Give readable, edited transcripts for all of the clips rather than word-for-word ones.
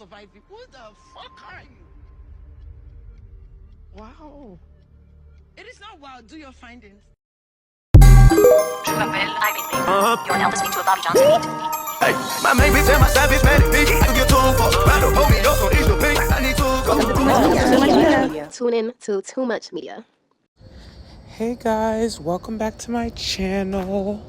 survive it. Who the fuck are you? Wow. It is not wow. Do your findings. Je m'appelle Ivy Baker. You're now listening to a Bobby Johnson beat. Hey, my main bitch and my savage man, bitch. I do get two fucks. Rather hold me up on each pink. I need to go. Tune in to Too Much Media. Hey guys, welcome back to my channel.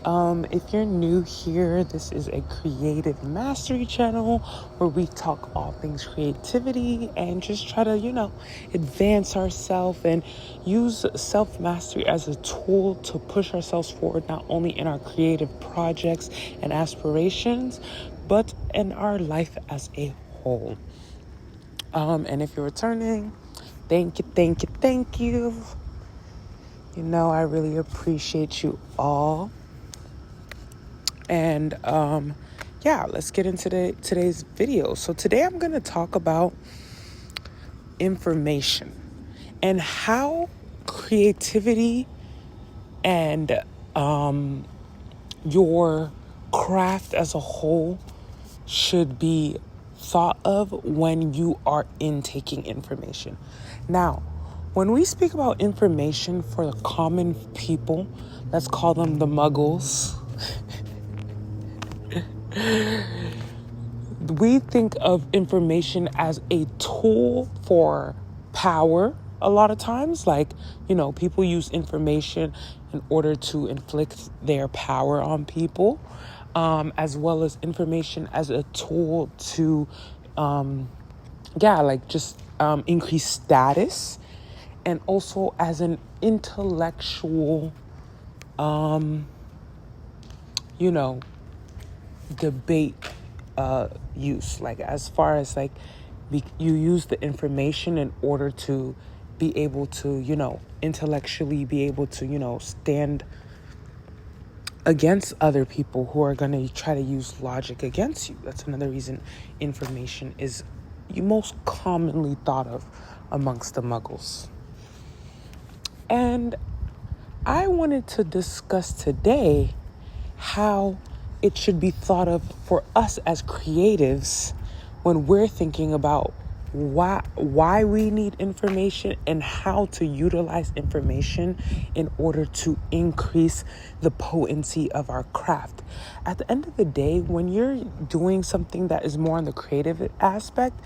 If you're new here, this is a creative mastery channel where we talk all things creativity and just try to, advance ourselves and use self-mastery as a tool to push ourselves forward, not only in our creative projects and aspirations, but in our life as a whole. And if you're returning, thank you. I really appreciate you all. And let's get into today's video. So today I'm going to talk about information and how creativity and your craft as a whole should be thought of when you are intaking information. Now, when we speak about information for the common people, let's call them the muggles. We think of information as a tool for power a lot of times. Like, people use information in order to inflict their power on people, as well as information as a tool to, increase status, and also as an intellectual, debate use. Like, as far as you use the information in order to be able to intellectually be able to stand against other people who are going to try to use logic against you. That's another reason information is most commonly thought of amongst the muggles. And I wanted to discuss today how it should be thought of for us as creatives when we're thinking about why we need information and how to utilize information in order to increase the potency of our craft. At the end of the day, when you're doing something that is more on the creative aspect,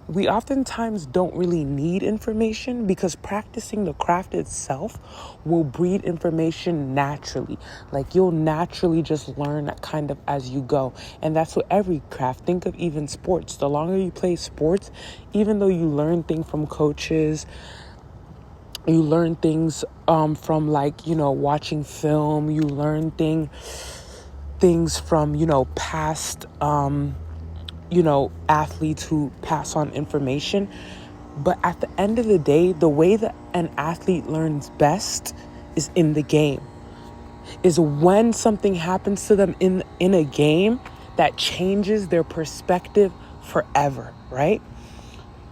we oftentimes don't really need information because practicing the craft itself will breed information naturally. Like, you'll naturally just learn that kind of as you go. And that's what every craft. Think of even sports. The longer you play sports, even though you learn things from coaches, you learn things from watching film, you learn things from, past athletes who pass on information. But at the end of the day, the way that an athlete learns best is in the game. Is when something happens to them in a game that changes their perspective forever, right?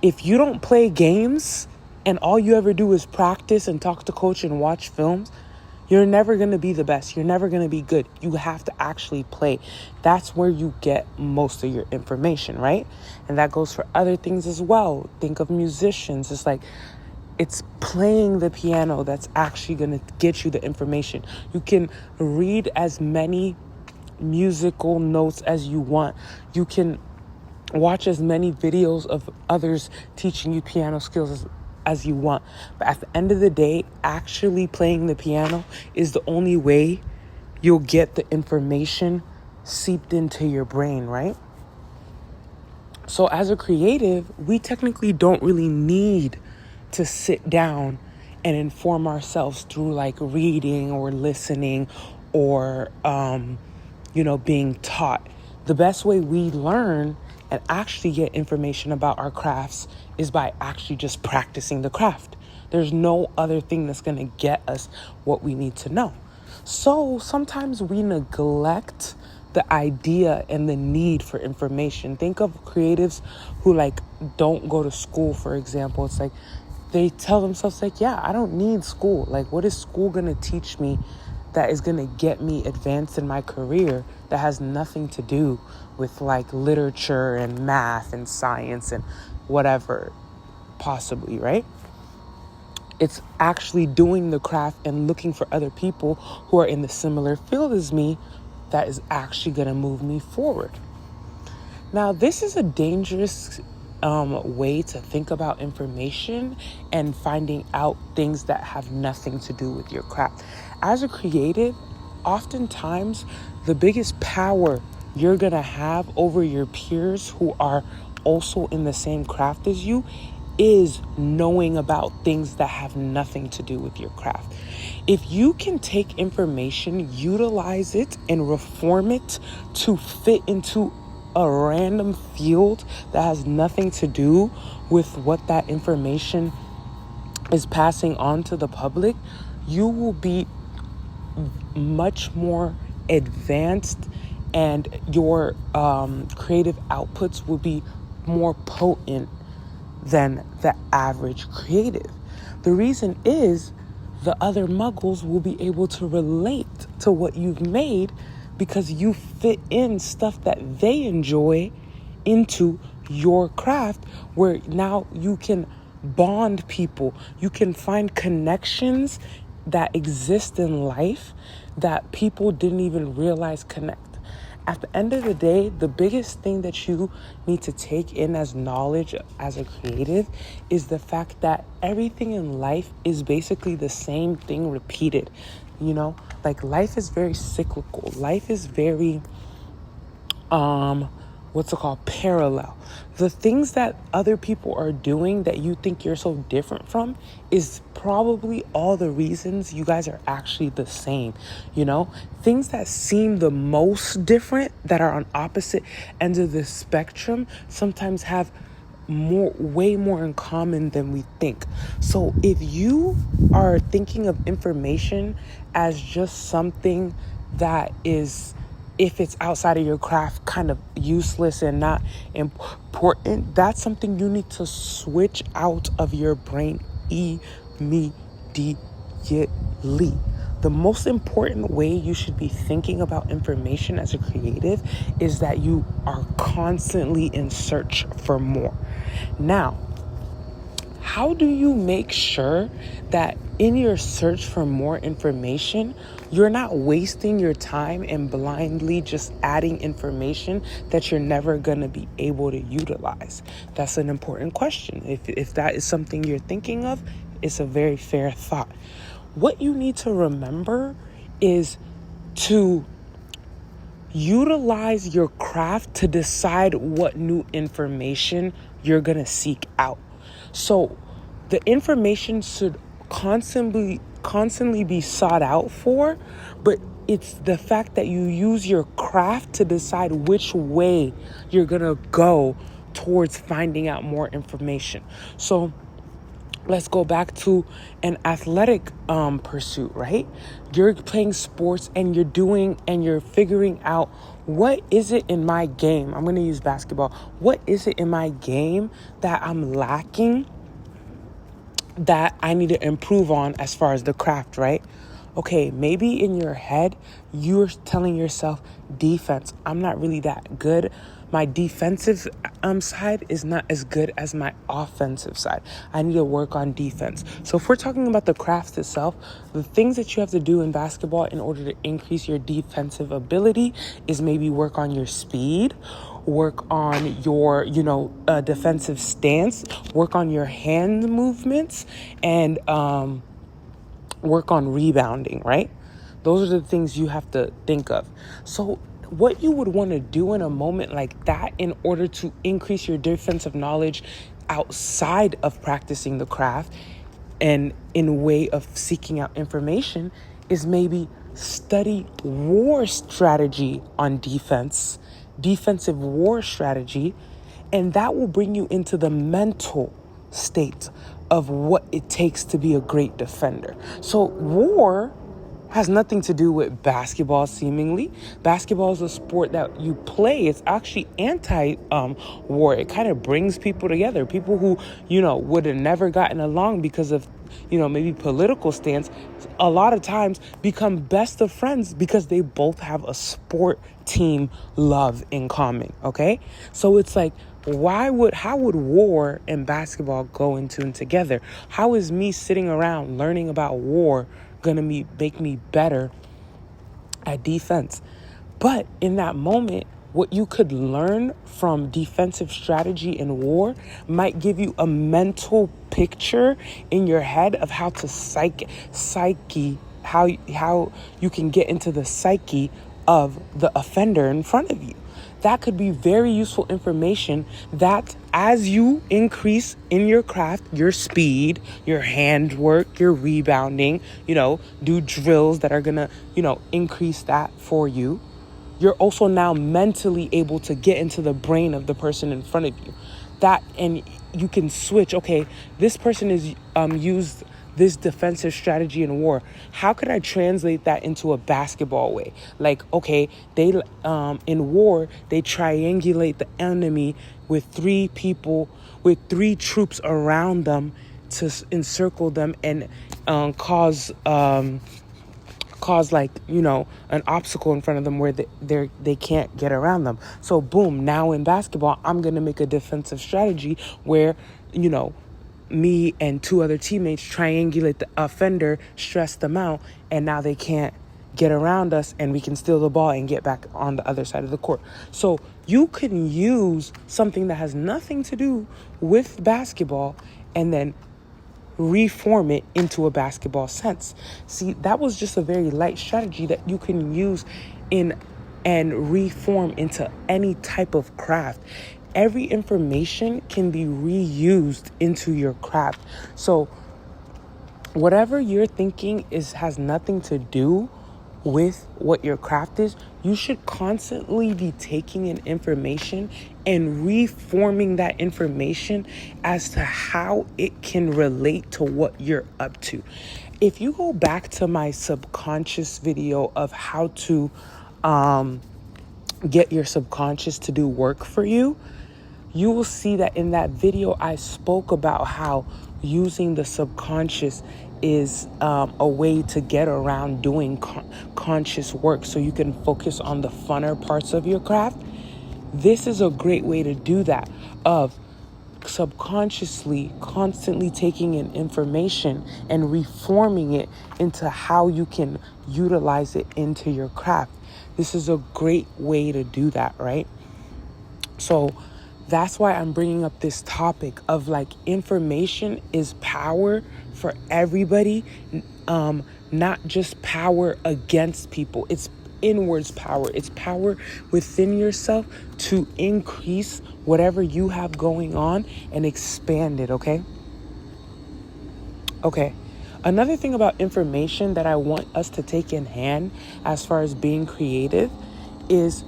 If you don't play games and all you ever do is practice and talk to coach and watch films, you're never going to be the best. You're never going to be good. You have to actually play. That's where you get most of your information, right? And that goes for other things as well. Think of musicians. It's playing the piano that's actually going to get you the information. You can read as many musical notes as you want. You can watch as many videos of others teaching you piano skills as you want. But at the end of the day, actually playing the piano is the only way you'll get the information seeped into your brain, right? So as a creative, we technically don't really need to sit down and inform ourselves through reading or listening or, being taught. The best way we learn and actually get information about our crafts is by actually just practicing the craft. There's no other thing that's going to get us what we need to know. So sometimes we neglect the idea and the need for information. Think of creatives who don't go to school, for example. It's they tell themselves I don't need school. What is school going to teach me that is going to get me advanced in my career that has nothing to do with like literature and math and science and whatever possibly, right? It's actually doing the craft and looking for other people who are in the similar field as me that is actually going to move me forward. Now, this is a dangerous way to think about information and finding out things that have nothing to do with your craft. As a creative, oftentimes the biggest power you're going to have over your peers who are also in the same craft as you is knowing about things that have nothing to do with your craft. If you can take information, utilize it, and reform it to fit into a random field that has nothing to do with what that information is passing on to the public, you will be much more advanced, and your creative outputs will be more potent than the average creative. The reason is the other muggles will be able to relate to what you've made because you fit in stuff that they enjoy into your craft, where now you can bond people. You can find connections that exist in life that people didn't even realize connect. At the end of the day, the biggest thing that you need to take in as knowledge as a creative is the fact that everything in life is basically the same thing repeated. You know, like life is very cyclical. Life is very, parallel. The things that other people are doing that you think you're so different from is probably all the reasons you guys are actually the same. You know, things that seem the most different, that are on opposite ends of the spectrum, sometimes have way more in common than we think. So if you are thinking of information as just something that is, if it's outside of your craft, kind of useless and not important, that's something you need to switch out of your brain immediately. The most important way you should be thinking about information as a creative is that you are constantly in search for more. Now, how do you make sure that in your search for more information, you're not wasting your time and blindly just adding information that you're never going to be able to utilize? That's an important question. If that is something you're thinking of, it's a very fair thought. What you need to remember is to utilize your craft to decide what new information you're going to seek out. So the information should constantly be sought out for, but it's the fact that you use your craft to decide which way you're going to go towards finding out more information. So let's go back to an athletic pursuit, right? You're playing sports and you're figuring out, what is it in my game? I'm going to use basketball. What is it in my game that I'm lacking that I need to improve on as far as the craft, right? Okay, maybe in your head, you're telling yourself, defense, I'm not really that good. My defensive side is not as good as my offensive side. I need to work on defense. So if we're talking about the craft itself, the things that you have to do in basketball in order to increase your defensive ability is maybe work on your speed, work on your, defensive stance, work on your hand movements, and work on rebounding, right? Those are the things you have to think of. So what you would want to do in a moment like that in order to increase your defensive knowledge outside of practicing the craft and in a way of seeking out information is maybe study war strategy on defensive war strategy, and that will bring you into the mental state of what it takes to be a great defender. So war has nothing to do with basketball, seemingly. Basketball is a sport that you play. It's actually anti-war. It kind of brings people together. People who, would have never gotten along because of maybe political stance, a lot of times become best of friends because they both have a sport team love in common. Okay. So it's like, how would war and basketball go into and together? How is me sitting around learning about war gonna make me better at defense? But in that moment, what you could learn from defensive strategy in war might give you a mental picture in your head of how to how you can get into the psyche of the offender in front of you. That could be very useful information that as you increase in your craft, your speed, your handwork, your rebounding, do drills that are gonna, increase that for you. You're also now mentally able to get into the brain of the person in front of you. And you can switch. Okay, this person is used this defensive strategy in war. How could I translate that into a basketball way? Like, okay, they in war they triangulate the enemy with 3 troops around them to encircle them and cause an obstacle in front of them where they can't get around them. So boom, now in basketball, I'm going to make a defensive strategy where, me and 2 other teammates triangulate the offender, stress them out, and now they can't get around us and we can steal the ball and get back on the other side of the court. So you can use something that has nothing to do with basketball and then reform it into a basketball sense. See, that was just a very light strategy that you can use and reform into any type of craft. Every information can be reused into your craft. So whatever you're thinking has nothing to do with what your craft is, you should constantly be taking in information and reforming that information as to how it can relate to what you're up to. If you go back to my subconscious video of how to get your subconscious to do work for you, you will see that in that video I spoke about how using the subconscious is a way to get around doing conscious work so you can focus on the funner parts of your craft. This is a great way to do that, of subconsciously constantly taking in information and reforming it into how you can utilize it into your craft. This is a great way to do that, right? So that's why I'm bringing up this topic of like information is power for everybody, not just power against people. It's inwards power. It's power within yourself to increase whatever you have going on and expand it, okay? Okay. Another thing about information that I want us to take in hand as far as being creative is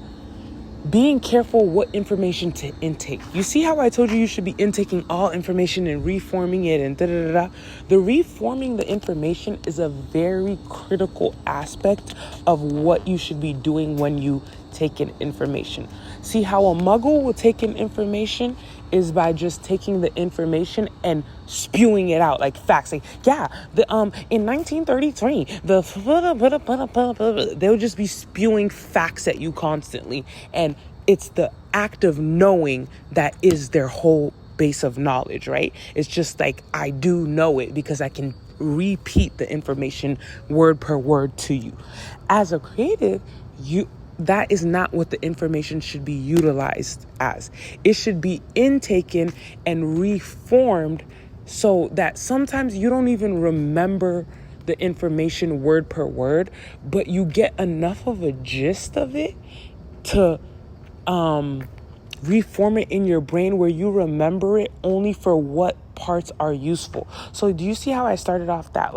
being careful what information to intake. You see how I told you should be intaking all information and reforming it and da-da-da-da? The reforming the information is a very critical aspect of what you should be doing when you take in information. See how a muggle will take in information is by just taking the information and spewing it out like facts. Like, in 1933, they'll just be spewing facts at you constantly. And it's the act of knowing that is their whole base of knowledge, right? It's just like, I do know it because I can repeat the information word per word to you. As a creative, that is not what the information should be utilized as. It should be intaken and reformed so that sometimes you don't even remember the information word per word, but you get enough of a gist of it to reform it in your brain where you remember it only for what parts are useful. So do you see how I started off that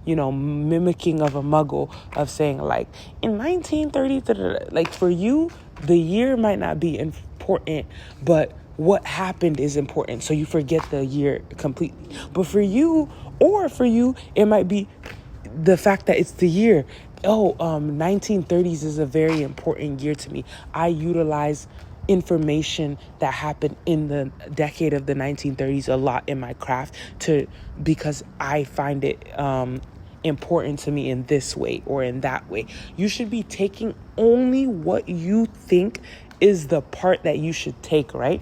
mimicking of a muggle of saying like in 1930, like for you, the year might not be important, but what happened is important. So you forget the year completely. But for you, it might be the fact that it's the year. 1930s is a very important year to me. I utilize information that happened in the decade of the 1930s a lot in my craft because I find it important to me in this way or in that way. You should be taking only what you think is the part that you should take, right?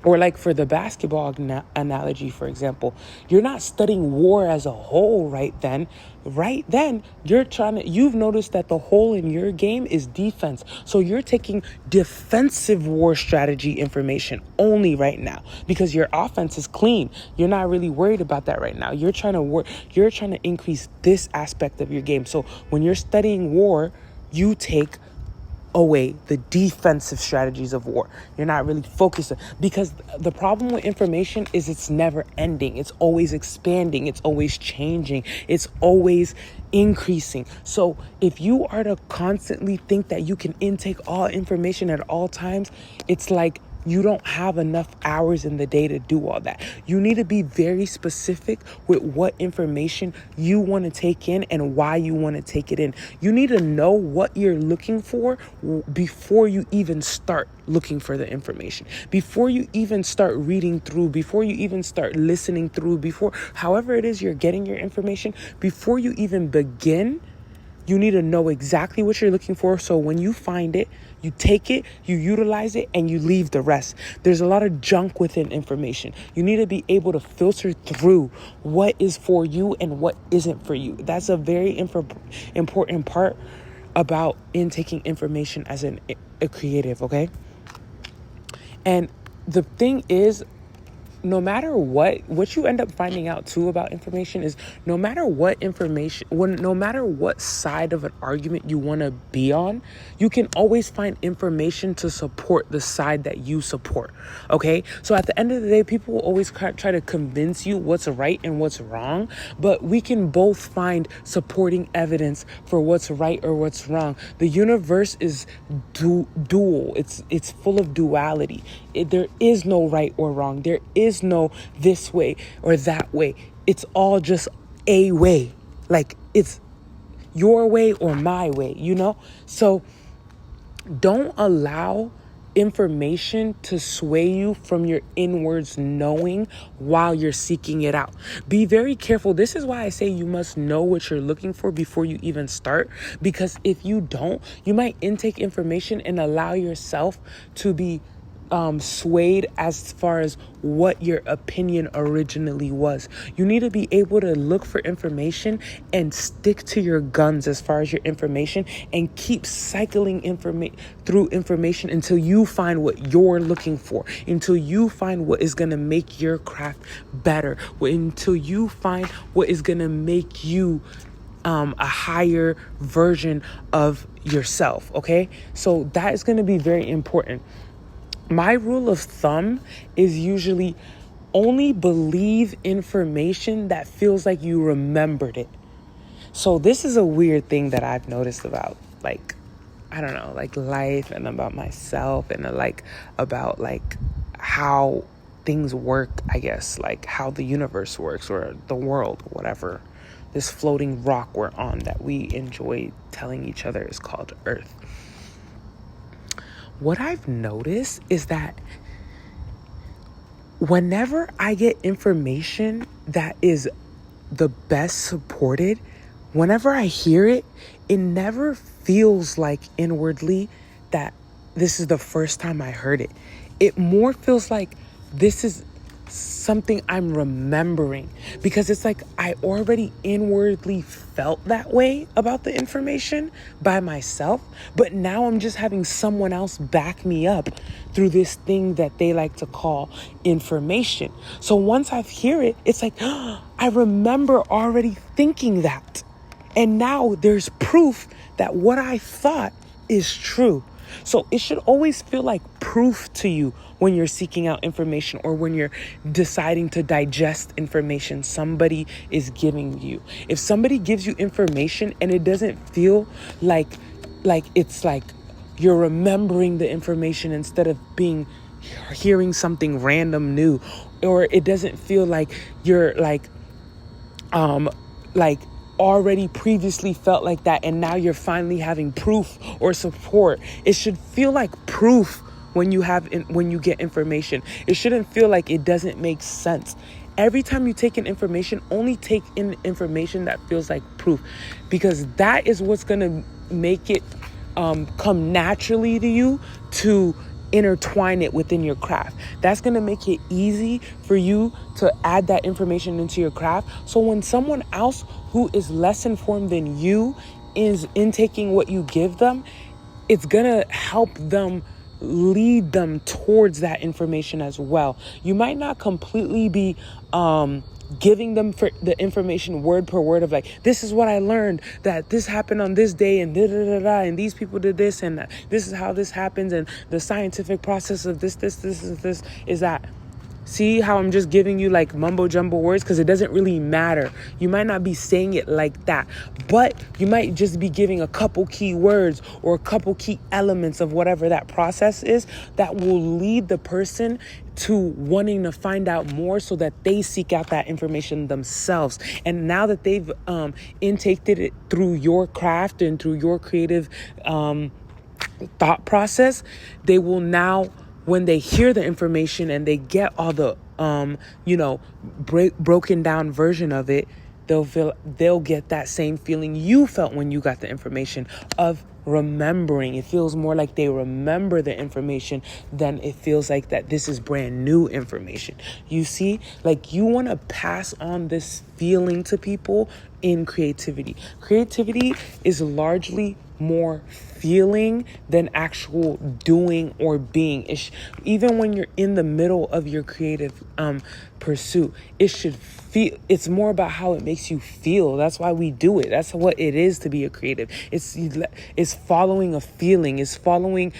Or like for the basketball analogy, for example, you're not studying war as a whole right then. Right then, you've noticed that the hole in your game is defense. So you're taking defensive war strategy information only right now because your offense is clean. You're not really worried about that right now. You're trying to increase this aspect of your game. So when you're studying war, you take away the defensive strategies of war. You're not really focused because the problem with information is it's never ending. It's always expanding. It's always changing. It's always increasing. So if you are to constantly think that you can intake all information at all times, it's like you don't have enough hours in the day to do all that. You need to be very specific with what information you want to take in and why you want to take it in. You need to know what you're looking for before you even start looking for the information, before you even start reading through, before you even start listening through, however it is you're getting your information, before you even begin. You need to know exactly what you're looking for. So when you find it, you take it, you utilize it, and you leave the rest. There's a lot of junk within information. You need to be able to filter through what is for you and what isn't for you. That's a very important part about intaking information as a creative, okay? And the thing is, no matter what you end up finding out too about information is no matter what side of an argument you want to be on, you can always find information to support the side that you support. Okay. So at the end of the day, people will always try to convince you what's right and what's wrong, but we can both find supporting evidence for what's right or what's wrong. The universe is dual. It's full of duality. There is no right or wrong. There is no this way or that way. It's all just a way. Like it's your way or my way, you know? So don't allow information to sway you from your inwards knowing while you're seeking it out. Be very careful. This is why I say you must know what you're looking for before you even start, because if you don't, you might intake information and allow yourself to be swayed as far as what your opinion originally was. You need to be able to look for information and stick to your guns as far as your information and keep cycling through information until you find what you're looking for, until you find what is going to make your craft better, until you find what is going to make you a higher version of yourself. Okay, so that is going to be very important. My rule of thumb is usually only believe information that feels like you remembered it. So this is a weird thing that I've noticed about, like, I don't know, like life and about myself and about how things work, I guess, like how the universe works or the world, whatever. This floating rock we're on that we enjoy telling each other is called Earth. What I've noticed is that whenever I get information that is the best supported, whenever I hear it, it never feels like inwardly that this is the first time I heard it. It more feels like this is something I'm remembering, because it's like I already inwardly felt that way about the information by myself, but now I'm just having someone else back me up through this thing that they like to call information. So once I hear it, it's like, I remember already thinking that. And now there's proof that what I thought is true. So it should always feel like proof to you when you're seeking out information or when you're deciding to digest information somebody is giving you. If somebody gives you information and it doesn't feel like it's like you're remembering the information instead of hearing something random new, or it doesn't feel like you're already previously felt like that and now you're finally having proof or support. It should feel like proof when you get information. It shouldn't feel like it doesn't make sense. Every time you take in information, only take in information that feels like proof, because that is what's going to make it come naturally to you to intertwine it within your craft. That's going to make it easy for you to add that information into your craft. So when someone else who is less informed than you is intaking what you give them, it's going to help them, lead them towards that information as well. You might not completely be giving them for the information word per word of like, this is what I learned, that this happened on this day, and da da da da, and these people did this, and this is how this happens, and the scientific process of this is that. See how I'm just giving you like mumbo jumbo words, because it doesn't really matter. You might not be saying it like that, but you might just be giving a couple key words or a couple key elements of whatever that process is that will lead the person to wanting to find out more, so that they seek out that information themselves. And now that they've intaked it through your craft and through your creative thought process, they will now, when they hear the information and they get all the broken down version of it, they'll get that same feeling you felt when you got the information of remembering. It feels more like they remember the information than it feels like that this is brand new information. You see, like, you want to pass on this feeling to people in creativity. Creativity is largely more feeling than actual doing or being. Even when you're in the middle of your creative pursuit, it should feel. It's more about how it makes you feel. That's why we do it. That's what it is to be a creative. It's following a feeling. It's following,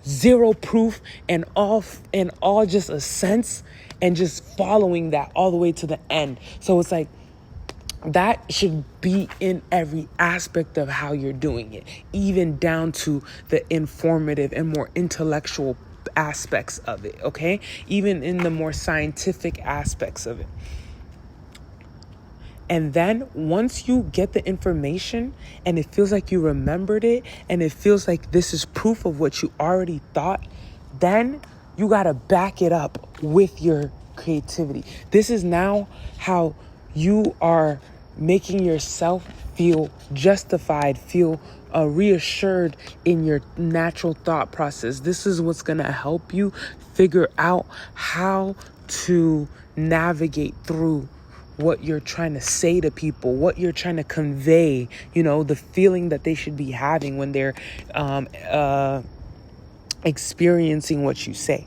zero proof and all just a sense, and just following that all the way to the end. So it's like, that should be in every aspect of how you're doing it, even down to the informative and more intellectual aspects of it, okay? Even in the more scientific aspects of it. And then once you get the information and it feels like you remembered it, and it feels like this is proof of what you already thought, then you got to back it up with your creativity. This is now how you are making yourself feel justified, feel reassured in your natural thought process. This is what's going to help you figure out how to navigate through what you're trying to say to people, what you're trying to convey, the feeling that they should be having when they're experiencing what you say.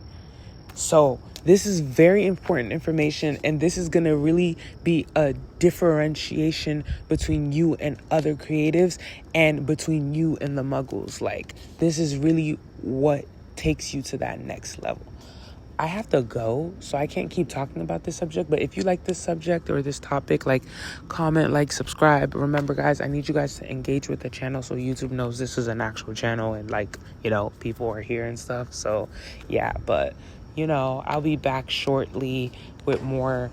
So this is very important information, and this is going to really be a differentiation between you and other creatives, and between you and the muggles. Like, this is really what takes you to that next level. I have to go, so I can't keep talking about this subject. But if you like this subject or this topic, like, comment, like, subscribe. Remember, guys, I need you guys to engage with the channel so YouTube knows this is an actual channel, and, like, people are here and stuff. So, yeah, but, I'll be back shortly with more,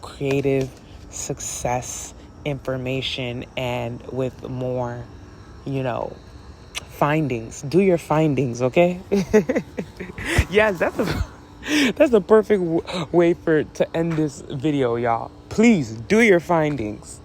creative success information, and with more, findings. Do your findings, okay? Yes, that's the perfect way to end this video, y'all. Please do your findings.